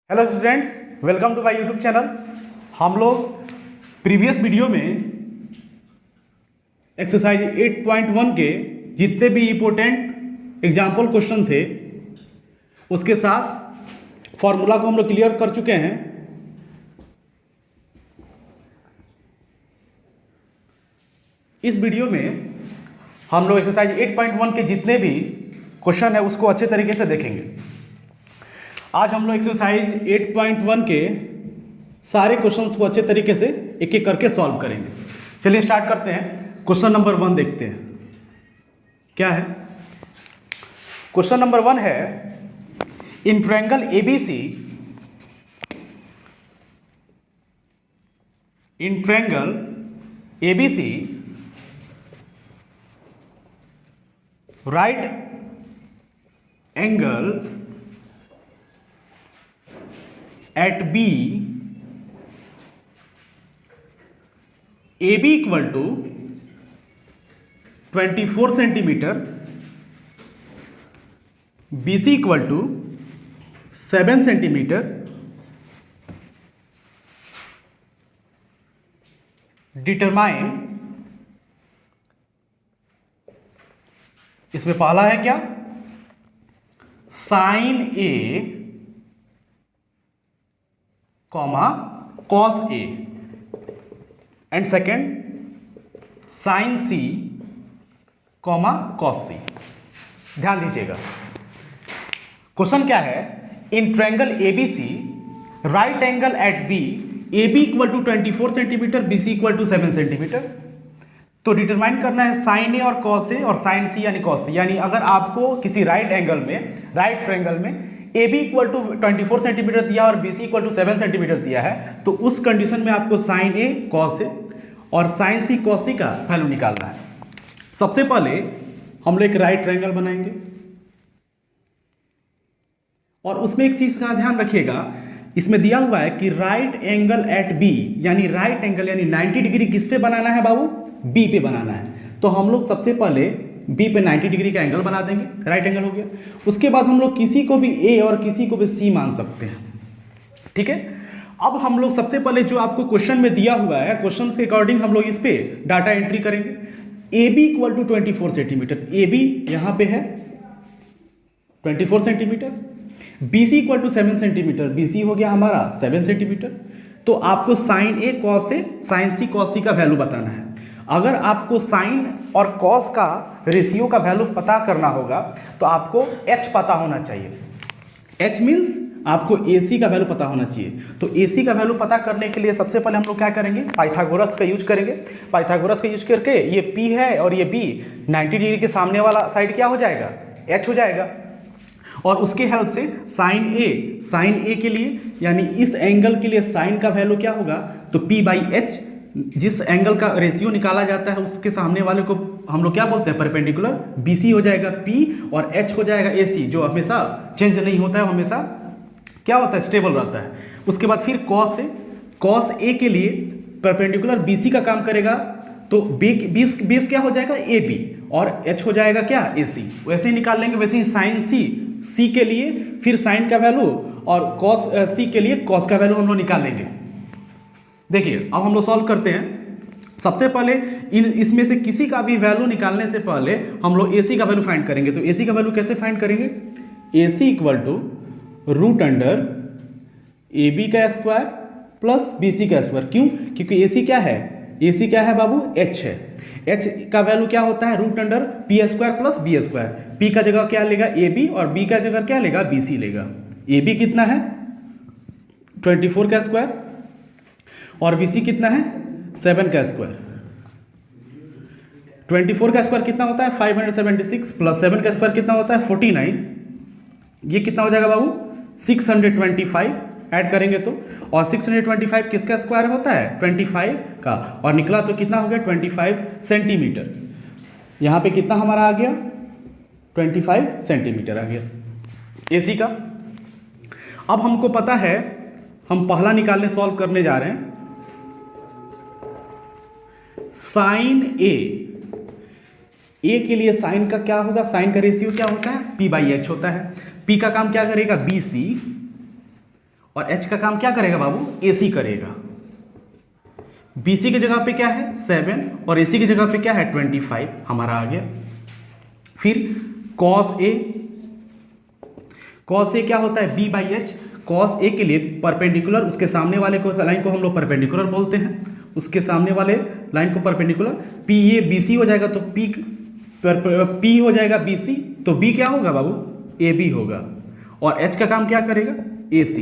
Hello students, welcome to my YouTube channel. हम लोग previous video में एक्सरसाइज 8.1 के जितने भी इम्पोर्टेंट एग्जाम्पल क्वेश्चन थे उसके साथ फॉर्मूला को हम लोग क्लियर कर चुके हैं। इस वीडियो में हम लोग एक्सरसाइज 8.1 के जितने भी क्वेश्चन है उसको अच्छे तरीके से देखेंगे। आज हम लोग एक्सरसाइज 8.1 के सारे क्वेश्चंस को अच्छे तरीके से एक एक करके सॉल्व करेंगे। चलिए स्टार्ट करते हैं। क्वेश्चन नंबर 1 देखते हैं क्या है। क्वेश्चन नंबर 1 है, in triangle ABC, in triangle ABC right angle at B, AB equal to 24 centimeter, BC equal to 7 centimeter, determine, इसमें पहला है क्या, sine A comma cos A, and second sine C comma cos C. ध्यान दीजिएगा, question क्या है, in triangle ABC right angle at B, A B equal to 24 centimetre, B C equal to 7 centimetre. तो determine करना है sign ए और cos A और sign सी यानी कॉस सी। यानी अगर आपको किसी राइट एंगल में, राइट ट्रायंगल में A B equal to 24 centimetre दिया और B C equal to 7 centimetre दिया है, तो उस कंडीशन में आपको साइन ए कॉस ए और साइन सी कॉस सी का वैल्यू निकालना है। सबसे पहले हम लोग एक राइट ट्रायंगल बनाएंगे और उसमें एक चीज का ध्यान रखिएगा, इसमें दिया हुआ है कि राइट एंगल एट बी, यानी राइट एंगल यानी 90 डिग्री किस पे बनाना है बाबू, बी पे बनाना है। तो हम लोग सबसे पहले बी पे 90 डिग्री का एंगल बना देंगे, राइट एंगल हो गया। उसके बाद हम लोग किसी को भी ए और किसी को भी सी मान सकते हैं, ठीक है। अब हम लोग सबसे पहले जो आपको क्वेश्चन में दिया हुआ है, क्वेश्चन के अकॉर्डिंग हम लोग इस पे डाटा एंट्री करेंगे। A B equal to 24 centimetre, A B यहाँ पे है 24 centimetre, B C equal to 7 centimetre, B C हो गया हमारा 7 सेंटीमीटर। तो आपको sine A cos A, sine C cos C का वैल्यू बताना है। अगर आपको साइन और कॉस का रेशियो का वैल्यू पता करना होगा तो आपको h पता होना चाहिए। h मीन्स आपको AC का वैल्यू पता होना चाहिए। तो AC का वैल्यू पता करने के लिए सबसे पहले हम लोग क्या करेंगे, पाइथागोरस का यूज करेंगे। पाइथागोरस का यूज करके ये P है और ये B, 90 डिग्री के सामने वाला साइड क्या हो जाएगा, h हो जाएगा। और उसके हेल्प से साइन ए के लिए यानी इस एंगल के लिए साइन का वैल्यू क्या होगा, तो P बाई एच, जिस एंगल का रेशियो निकाला जाता है उसके सामने वाले को हम लोग क्या बोलते हैं, परपेंडिकुलर। BC हो जाएगा P और H हो जाएगा AC, जो हमेशा चेंज नहीं होता है, हमेशा क्या होता है, स्टेबल रहता है। उसके बाद फिर कॉस ए के लिए परपेंडिकुलर BC का काम करेगा, तो बेस क्या हो जाएगा, AB, और H हो जाएगा क्या, AC। वैसे ही निकाल लेंगे। वैसे ही साइन सी के लिए फिर साइन का वैल्यू और कॉस सी के लिए कॉस का वैल्यू हम लोग निकाल लेंगे। देखिए अब हम लोग सॉल्व करते हैं। सबसे पहले इसमें से किसी का भी वैल्यू निकालने से पहले हम लोग AC का वैल्यू फाइंड करेंगे। तो AC का वैल्यू कैसे फाइंड करेंगे, AC equal to root under AB का स्क्वायर प्लस BC का स्क्वायर। क्यों, क्योंकि AC क्या है, AC क्या है बाबू, H है। H का वैल्यू क्या होता है, root under P square plus B square. P का जगह क्या लेगा, AB, और B का जगह क्या लेगा, BC लेगा। AB कितना है 24 का स्क्वायर और BC कितना है 7 का स्क्वायर। 24 का स्क्वायर कितना होता है 576 प्लस 7 का स्क्वायर कितना होता है 49। ये कितना हो जाएगा बाबू 625, ऐड करेंगे तो, और 625 किसका स्क्वायर होता है 25 का, और निकला तो कितना हो गया 25 सेंटीमीटर। यहाँ पे कितना हमारा आ गया 25 सेंटीमीटर आ गया AC का। अब हमको पता है, हम पहला निकालने सॉल्व करने जा रहे हैं। साइन ए के लिए साइन का क्या होगा, साइन का रेशियो क्या होता है P बाई एच होता है। P का काम क्या करेगा BC, और एच का काम क्या करेगा बाबू, AC करेगा। BC की जगह पे क्या है 7 और AC की जगह पे क्या है 25 हमारा आ गया। फिर cos A, cos A क्या होता है B/H। cos A के लिए परपेंडिकुलर, उसके सामने वाले को लाइन को हम लोग परपेंडिकुलर बोलते हैं, उसके सामने वाले लाइन को परपेंडिकुलर। PA BC हो जाएगा तो P हो जाएगा BC, तो B क्या होगा बाबू, AB होगा। और H का काम क्या करेगा, AC।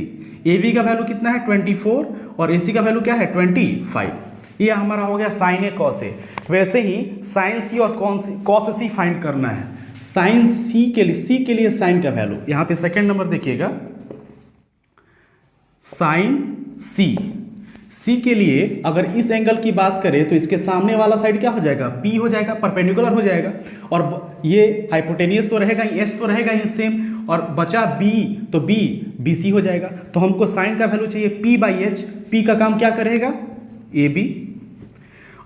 AB का वैल्यू कितना है 24 और AC का वैल्यू क्या है 25। ये हमारा हो गया साइन ए कॉस ए। वैसे ही साइन सी और कॉस सी फाइंड करना है। साइन सी के लिए साइन का वैल्यू, यहाँ पे सेकंड नंबर देखिएगा, साइन सी के लिए अगर इस एंगल की बात करें तो इसके सामने वाला साइड क्या हो जाएगा, P हो जाएगा, परपेंडिकुलर हो जाएगा। और ये हाइपोटेनियस तो रहेगा ही, S तो रहेगा ही सेम, और बचा B, तो B BC हो जाएगा। तो हमको साइन का वैल्यू चाहिए P/H। P का काम क्या करेगा AB,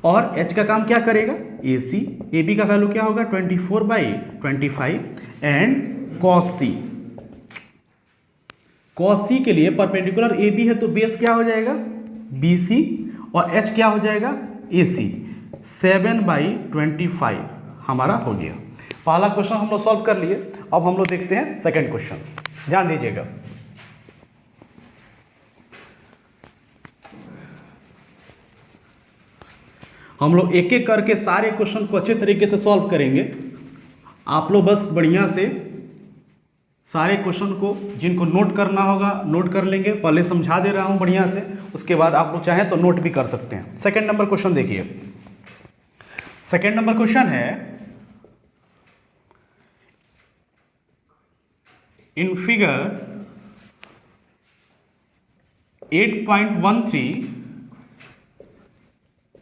और H का काम क्या करेगा AC। AB का वैल्यू क्या होगा 24/25 एंड cos C के लिए परपेंडिकुलर AB है तो बेस क्या हो जाएगा BC और H क्या हो जाएगा AC। 7/25 हमारा हो गया। पहला क्वेश्चन हम लोग सॉल्व कर लिए। अब हम लोग देखते हैं सेकंड क्वेश्चन, ध्यान दीजिएगा। हम लोग एक एक करके सारे क्वेश्चन को अच्छे तरीके से सॉल्व करेंगे। आप लोग बस बढ़िया से सारे क्वेश्चन को जिनको नोट करना होगा नोट कर लेंगे। पहले समझा दे रहा हूं बढ़िया से, उसके बाद आप लोग चाहें तो नोट भी कर सकते हैं। सेकंड नंबर क्वेश्चन देखिए। सेकंड नंबर क्वेश्चन है, in figure 8.13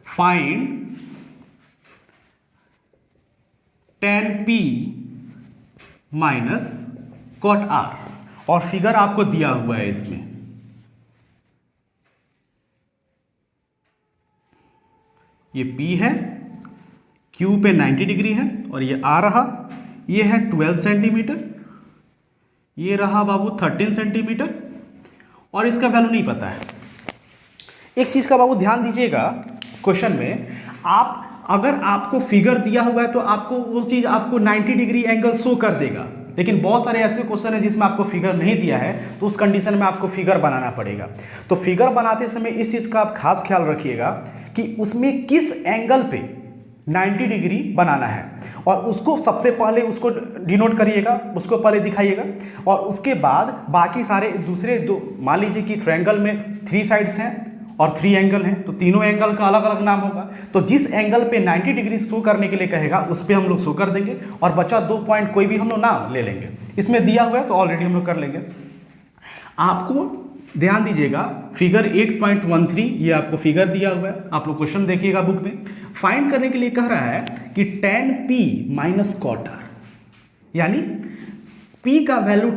find tan P minus cot R। और फिगर आपको दिया हुआ है इसमें, ये P है, Q पे 90 डिग्री है और ये आ रहा, ये है 12 सेंटीमीटर, ये रहा बाबू 13 सेंटीमीटर और इसका वैल्यू नहीं पता है। एक चीज का बाबू ध्यान दीजिएगा, क्वेश्चन में आप अगर आपको फिगर दिया हुआ है तो आपको वो चीज आपको 90 डिग्री एंगल शो कर देगा, लेकिन बहुत सारे ऐसे क्वेश्चन है जिसमें आपको फिगर नहीं दिया है तो उस कंडीशन में आपको फिगर बनाना पड़ेगा। तो फिगर बनाते समय इस चीज का आप खास ख्याल रखिएगा कि उसमें किस एंगल पे 90 डिग्री बनाना है और उसको सबसे पहले उसको डिनोट करिएगा, उसको पहले दिखाइएगा और उसके बाद बाकी सारे दूसरे दो, मान लीजिए कि ट्रायंगल में 3 साइड्स हैं और 3 एंगल हैं तो तीनों एंगल का अलग अलग नाम होगा। तो जिस एंगल पे 90 डिग्री शो करने के लिए कहेगा उस पर हम लोग शो कर देंगे और बचा 2 पॉइंट कोई भी हम लोग नाम ले लेंगे। इसमें दिया हुआ है तो ऑलरेडी हम लोग कर लेंगे। आपको ध्यान दीजिएगा, फिगर 8.13 ये आपको फिगर दिया हुआ है, आप लोग क्वेश्चन देखिएगा बुक में। फाइंड करने के लिए कह रहा है कि tan P minus cot R, यानी P का वैल्यू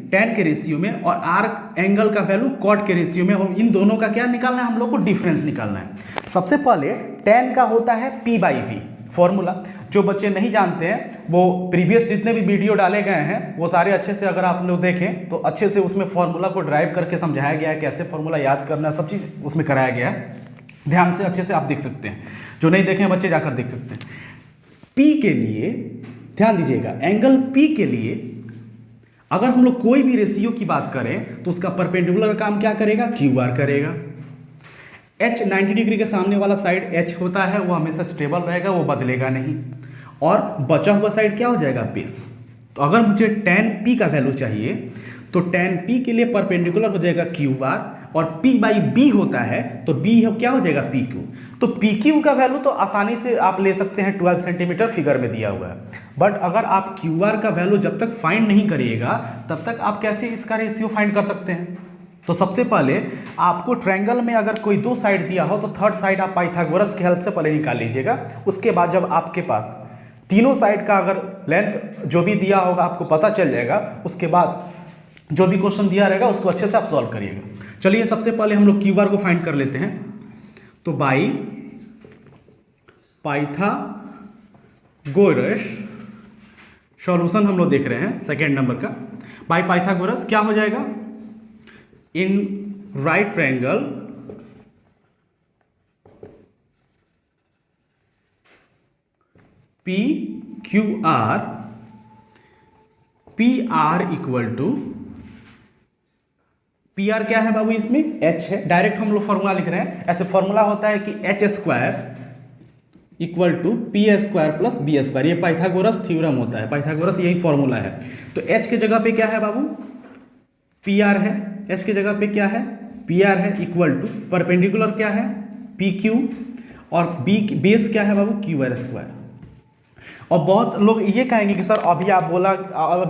tan के रेशियो में और R एंगल का वैल्यू cot के रेशियो में, और इन दोनों का क्या निकालना है हम लोग को, डिफरेंस निकालना है। सबसे पहले tan का होता है P/P फॉर्मूला। जो बच्चे नहीं जानते हैं वो प्रीवियस जितने भी वीडियो डाले गए हैं वो सारे अच्छे से अगर आप लोग देखें तो अच्छे से उसमें फॉर्मूला को ड्राइव करके समझाया गया है, कैसे फॉर्मूला याद करना, सब चीज़ उसमें कराया गया है। ध्यान से अच्छे से आप देख सकते हैं, जो नहीं देखें बच्चे जाकर देख सकते हैं। P के लिए ध्यान दीजिएगा, एंगल P के लिए अगर हम लोग कोई भी रेशियो की बात करें तो उसका परपेंडिकुलर काम क्या करेगा, QR करेगा। H 90 डिग्री के सामने वाला साइड H होता है, वो हमेशा स्टेबल रहेगा, वो बदलेगा नहीं, और बचा हुआ साइड क्या हो जाएगा, बेस। तो अगर मुझे tan P का वैल्यू चाहिए तो tan P के लिए परपेंडिकुलर हो जाएगा QR और P/B होता है तो B क्या हो जाएगा, PQ। तो PQ का वैल्यू तो आसानी से आप ले सकते हैं, 12 सेंटीमीटर फिगर में दिया हुआ है। बट अगर आप QR का वैल्यू जब तक फाइंड नहीं करिएगा तब तक आप कैसे इसका रेशियो फाइंड कर सकते हैं। तो सबसे पहले आपको ट्रायंगल में अगर कोई 2 साइड दिया हो तो थर्ड साइड आप पाइथागोरस की हेल्प से पहले निकाल लीजिएगा। उसके बाद जब आपके पास तीनों साइड का अगर लेंथ जो भी दिया होगा आपको पता चल जाएगा, उसके बाद जो भी क्वेश्चन दिया रहेगा उसको अच्छे से आप सॉल्व करिएगा। चलिए सबसे पहले हम लोग QR को फाइंड कर लेते हैं। तो बाई पाइथागोरस सॉल्यूशन हम लोग देख रहे हैं सेकेंड नंबर का। बाई पाइथागोरस क्या हो जाएगा, in right triangle P Q R, P R equal to, P R क्या है बाबू, इसमें एच है, डायरेक्ट हम लोग फॉर्मूला लिख रहे हैं। ऐसे फॉर्मूला होता है कि H square equal to P square plus B square, ये पाइथागोरस थ्योरम होता है, पाइथागोरस यही फॉर्मूला है। तो एच के जगह पे क्या है बाबू, पी आर है, एच के जगह पे क्या है, पी आर है, इक्वल टू परपेंडिकुलर क्या है, पी क्यू, और बी बेस क्या है बाबू, क्यू आर स्क्वायर। और बहुत लोग ये कहेंगे कि सर अभी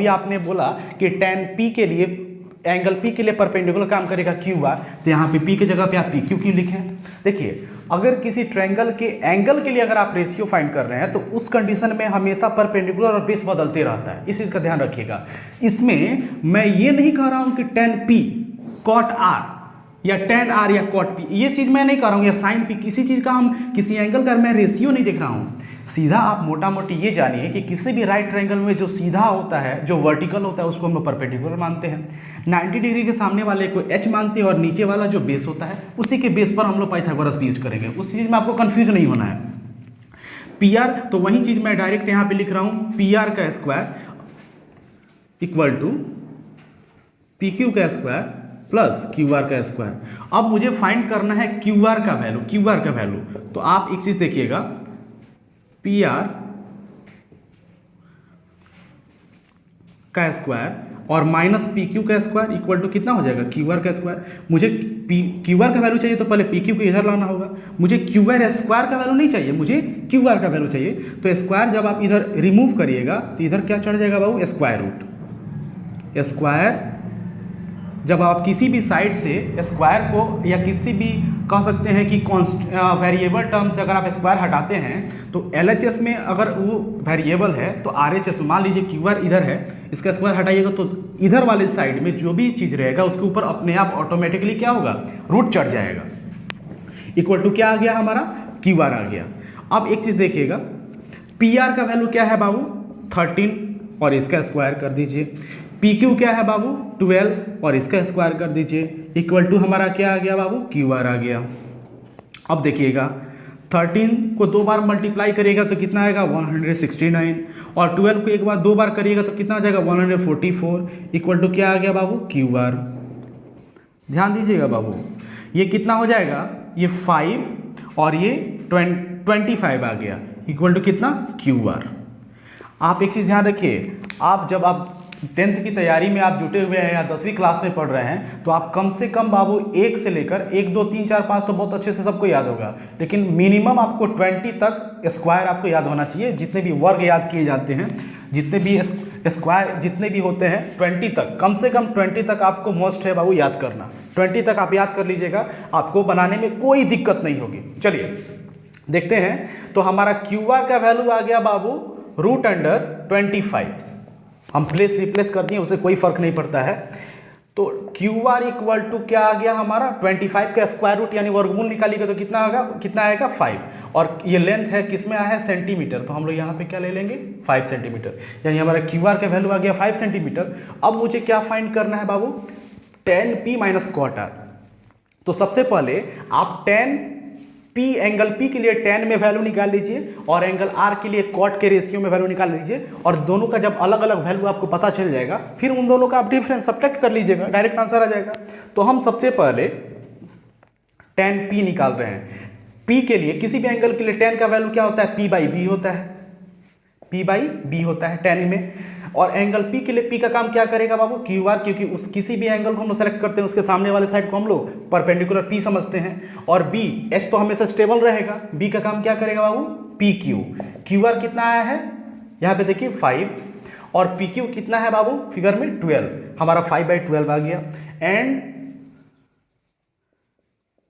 आपने बोला कि tan p के लिए, एंगल p के लिए परपेंडिकुलर काम करेगा क्यू आर, तो यहाँ पे p की जगह पे आप पी क्यू क्यों लिखें। देखिए, अगर किसी ट्रायंगल के एंगल के लिए अगर आप रेशियो फाइंड कर रहे हैं तो उस कंडीशन में हमेशा परपेंडिकुलर और बेस बदलते रहता है, इस चीज़ का ध्यान रखिएगा। इसमें मैं ये नहीं कह रहा हूँ कि tan p cot r या tan r या cot p, ये चीज़ मैं नहीं कर रहा हूँ, या sin p, किसी चीज़ का हम किसी एंगल का मैं रेशियो नहीं देख रहा हूँ। सीधा आप मोटा मोटी ये जानिए कि किसी भी राइट ट्रायंगल में जो सीधा होता है, जो वर्टिकल होता है, उसको हम लोग परपेंडिकुलर मानते हैं। 90 डिग्री के सामने वाले को एच मानते हैं, और नीचे वाला जो बेस होता है उसी के बेस पर हम लोग पाइथागोरस भी यूज करेंगे। उस चीज़ में आपको कंफ्यूज नहीं होना है। पी आर, तो वही चीज़ मैं डायरेक्ट यहाँ पे लिख रहा हूँ, पी आर का square equal to P Q का स्क्वायर प्लस क्यू आर का स्क्वायर। अब मुझे फाइंड करना है क्यू आर का वैल्यू, क्यू आर का वैल्यू। तो आप एक चीज़ देखिएगा, पी आर का स्क्वायर और माइनस पी क्यू का स्क्वायर इक्वल टू कितना हो जाएगा, क्यू आर का स्क्वायर। मुझे क्यू आर का वैल्यू चाहिए तो पहले पी क्यू को इधर लाना होगा। मुझे क्यू आर स्क्वायर का वैल्यू नहीं चाहिए, मुझे क्यू आर का वैल्यू चाहिए। तो स्क्वायर जब आप इधर रिमूव करिएगा तो इधर क्या चढ़ जाएगा बाबू, स्क्वायर रूट। स्क्वायर जब आप किसी भी साइड से स्क्वायर को, या किसी भी कह सकते हैं कि वेरिएबल टर्म से अगर आप स्क्वायर हटाते हैं तो LHS में अगर वो वेरिएबल है तो RHS में, मान लीजिए क्यू आर इधर है, इसका स्क्वायर हटाइएगा तो इधर वाले साइड में जो भी चीज़ रहेगा उसके ऊपर अपने आप ऑटोमेटिकली क्या होगा, रूट चढ़ जाएगा। इक्वल टू क्या आ गया हमारा, क्यू आर आ गया। अब एक चीज़ देखिएगा, पी आर का वैल्यू क्या है बाबू, 13, और इसका स्क्वायर कर दीजिए। पी क्यू क्या है बाबू, 12, और इसका स्क्वायर कर दीजिए। इक्वल टू हमारा क्या आ गया बाबू, क्यू आर आ गया। अब देखिएगा, 13 को 2 बार मल्टीप्लाई करिएगा तो कितना आएगा, 169, और 12 को एक बार 2 बार करिएगा तो कितना आ जाएगा, 144। इक्वल टू क्या आ गया बाबू, क्यू आर। ध्यान दीजिएगा बाबू, ये कितना हो जाएगा, ये 5 और ये 25 आ गया, इक्वल टू कितना, क्यू आर। आप एक चीज़ ध्यान रखिए, आप जब आप 10th की तैयारी में आप जुटे हुए हैं या 10वीं क्लास में पढ़ रहे हैं तो आप कम से कम बाबू 1 से लेकर 1 2 3 4 5 तो बहुत अच्छे से सबको याद होगा, लेकिन मिनिमम आपको 20 तक स्क्वायर आपको याद होना चाहिए। जितने भी वर्ग याद किए जाते हैं, जितने भी स्क्वायर जितने भी होते हैं, 20 तक, कम से कम 20 तक आपको मोस्ट है बाबू याद करना। 20 तक आप याद कर लीजिएगा, आपको बनाने में कोई दिक्कत नहीं होगी। चलिए देखते हैं, तो हमारा क्यू आर का वैल्यू आ गया बाबू √25। हम प्लेस रिप्लेस कर दिए, उसे कोई फर्क नहीं पड़ता है। तो क्यू आर इक्वल टू क्या आ गया हमारा, 25 का स्क्वायर रूट यानी वर्गमूल निकालिएगा तो कितना आएगा, कितना आएगा, 5। और ये लेंथ है किस में आया है, सेंटीमीटर, तो हम लोग यहाँ पे क्या ले लेंगे, 5 सेंटीमीटर, यानी हमारा क्यू आर का वैल्यू आ गया 5 सेंटीमीटर। अब मुझे क्या फाइंड करना है बाबू, tan p minus cot r। तो सबसे पहले आप tan P एंगल P के लिए tan में वैल्यू निकाल लीजिए और एंगल R के लिए cot के रेशियो में वैल्यू निकाल लीजिए, और दोनों का जब अलग अलग वैल्यू आपको पता चल जाएगा फिर उन दोनों का आप डिफरेंस सब्ट्रैक्ट कर लीजिएगा, डायरेक्ट आंसर आ जाएगा। तो हम सबसे पहले tan P निकाल रहे हैं। P के लिए, किसी भी एंगल के लिए tan का वैल्यू क्या होता है, P/B होता है, P/B होता है tan में। और एंगल P के लिए P का काम क्या करेगा बाबू, QR, क्योंकि उस किसी भी एंगल को हम लोग सेलेक्ट करते हैं उसके सामने वाले साइड को हम लोग परपेंडिकुलर P समझते हैं। और B, H तो हमेशा स्टेबल रहेगा, B का काम क्या करेगा बाबू, PQ। QR कितना आया है यहाँ पे देखिए 5, और PQ कितना है बाबू फिगर में 12, हमारा 5/12 आ गया। एंड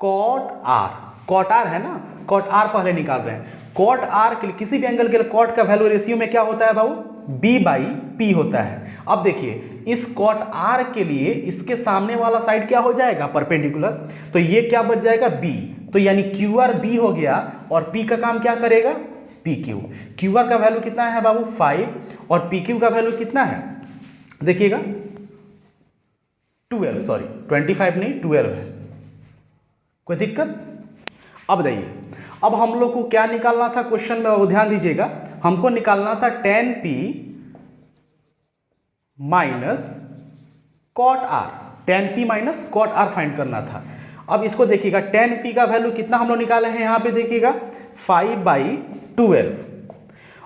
cot R है ना, cot R पहले निकाल रहे हैं। cot R के लिए, किसी भी एंगल के लिए cot का वैल्यू रेशियो में क्या होता है बाबू, B/P होता है। अब देखिए इस cot R के लिए इसके सामने वाला साइड क्या हो जाएगा, परपेंडिकुलर, तो ये क्या बच जाएगा, B। तो यानी QR B हो गया, और P का काम क्या करेगा, PQ। QR का वैल्यू कितना है बाबू 5, और PQ का वैल्यू कितना है देखिएगा 12, सॉरी 25 नहीं 12 है, कोई दिक्कत? अब बताइए, अब हम लोग को क्या निकालना था क्वेश्चन में, वो ध्यान दीजिएगा, हमको निकालना था tan P minus cot R, tan P minus cot R find करना था। अब इसको देखिएगा, tan P का वैल्यू कितना हम लोग निकाले हैं यहाँ पे देखिएगा 5/12,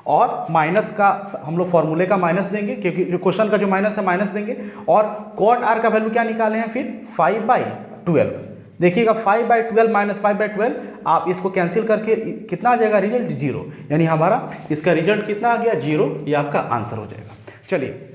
और माइनस का हम लोग फॉर्मूले का माइनस देंगे क्योंकि जो क्वेश्चन का जो माइनस है माइनस देंगे, और कॉट आर का वैल्यू क्या निकाले हैं फिर 5/12। देखिएगा 5/12 माइनस 5/12, आप इसको कैंसिल करके कितना आ जाएगा रिजल्ट 0, यानी हमारा इसका रिजल्ट कितना आ गया 0, ये आपका आंसर हो जाएगा। चलिए